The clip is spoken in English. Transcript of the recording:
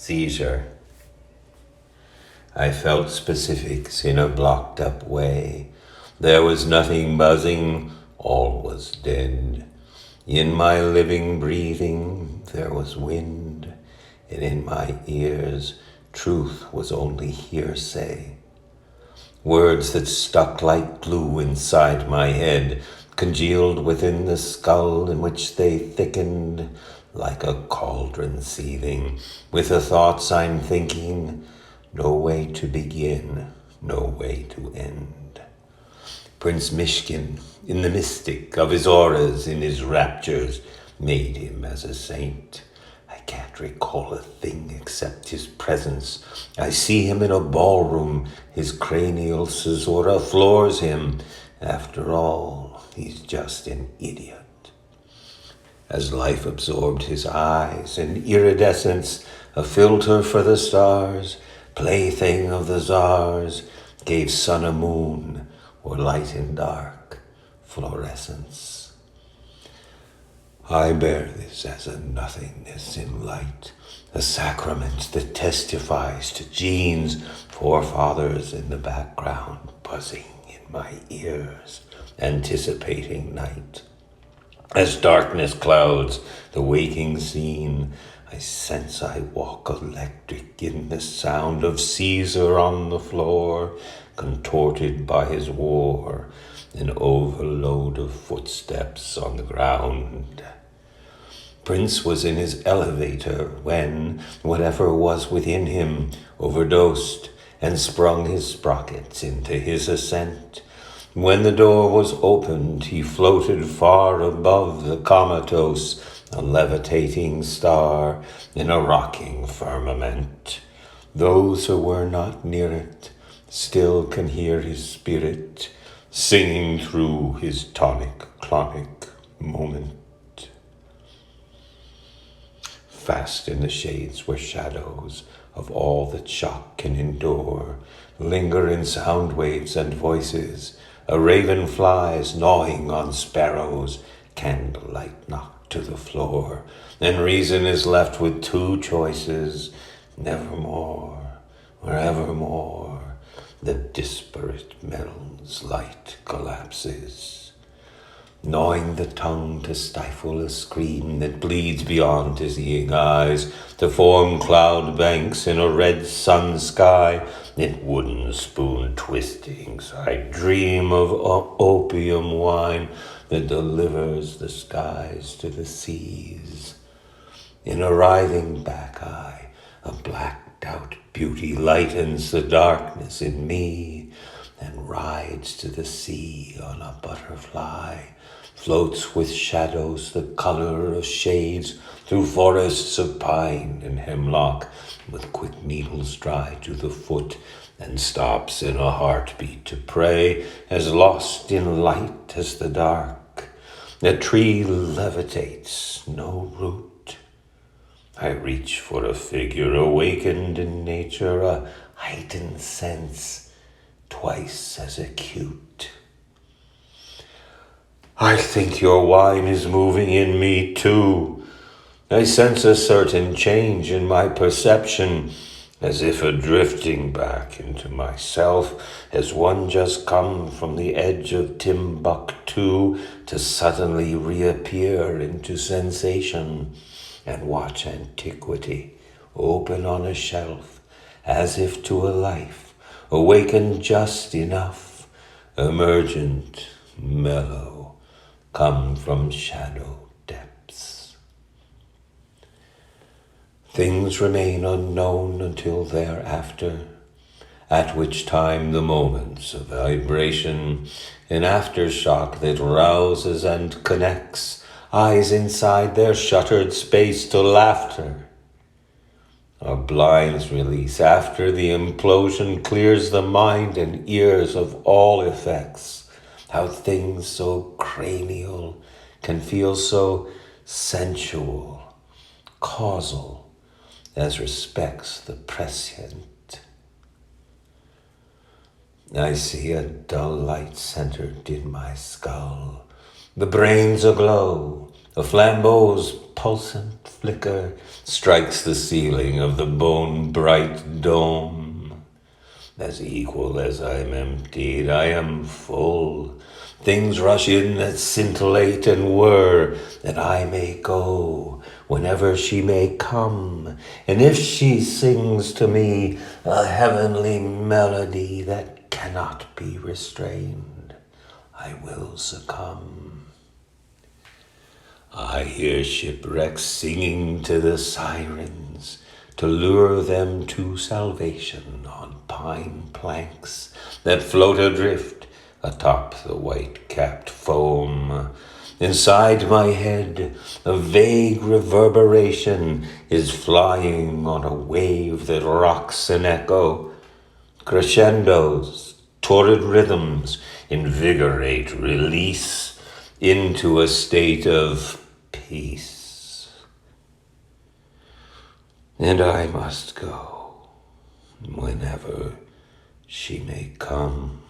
Seizure. I felt specifics in a blocked up way. There was nothing buzzing, all was dead. In my living breathing there was wind, and in my ears truth was only hearsay. Words that stuck like glue inside my head, congealed within the skull in which they thickened like a cauldron seething, with the thoughts I'm thinking, no way to begin, no way to end. Prince Mishkin, in the mystic of his auras, in his raptures, made him as a saint. I can't recall a thing except his presence. I see him in a ballroom, his cranial caesura floors him. After all, he's just an idiot. As life absorbed his eyes, an iridescence, a filter for the stars, plaything of the czars, gave sun a moon, or light and dark, fluorescence. I bear this as a nothingness in light, a sacrament that testifies to genes, forefathers in the background, buzzing in my ears, anticipating night. As darkness clouds the waking scene, I sense I walk electric in the sound of Seizure on the floor, contorted by his war, an overload of footsteps on the ground. Prince was in his elevator when whatever was within him overdosed and sprung his sprockets into his ascent. When the door was opened, he floated far above the comatose, a levitating star in a rocking firmament. Those who were not near it still can hear his spirit singing through his tonic-clonic moment. Fast in the shades where shadows of all that shock can endure linger in sound waves and voices. A raven flies gnawing on sparrows, candlelight knocked to the floor, and reason is left with two choices, nevermore or evermore. The disparate melon's light collapses, gnawing the tongue to stifle a scream that bleeds beyond dizzying eyes, to form cloud banks in a red sun sky. In wooden spoon twistings I dream of opium wine that delivers the skies to the seas. In a writhing back eye, a blacked out beauty lightens the darkness in me and rides to the sea on a butterfly, floats with shadows the color of shades through forests of pine and hemlock, with quick needles dry to the foot, and stops in a heartbeat to pray, as lost in light as the dark. A tree levitates, no root. I reach for a figure awakened in nature, a heightened sense twice as acute. I think your wine is moving in me too. I sense a certain change in my perception, as if a drifting back into myself, as one just come from the edge of Timbuktu to suddenly reappear into sensation and watch antiquity open on a shelf, as if to a life, awakened just enough, emergent, mellow, come from shadow depths. Things remain unknown until thereafter, at which time the moments of vibration, an aftershock that rouses and connects eyes inside their shuttered space to laughter. A blinds release after the implosion clears the mind and ears of all effects. How things so cranial can feel so sensual, causal, as respects the prescient. I see a dull light centered in my skull, the brain's aglow, A flambeau's pulsant flicker strikes the ceiling of the bone-bright dome. As equal as I'm emptied, I am full. Things rush in that scintillate and whir, that I may go whenever she may come. And if she sings to me a heavenly melody that cannot be restrained, I will succumb. I hear shipwrecks singing to the sirens to lure them to salvation on pine planks that float adrift atop the white-capped foam. Inside my head, a vague reverberation is flying on a wave that rocks an echo. Crescendos, torrid rhythms invigorate release into a state of peace. And I must go whenever she may come.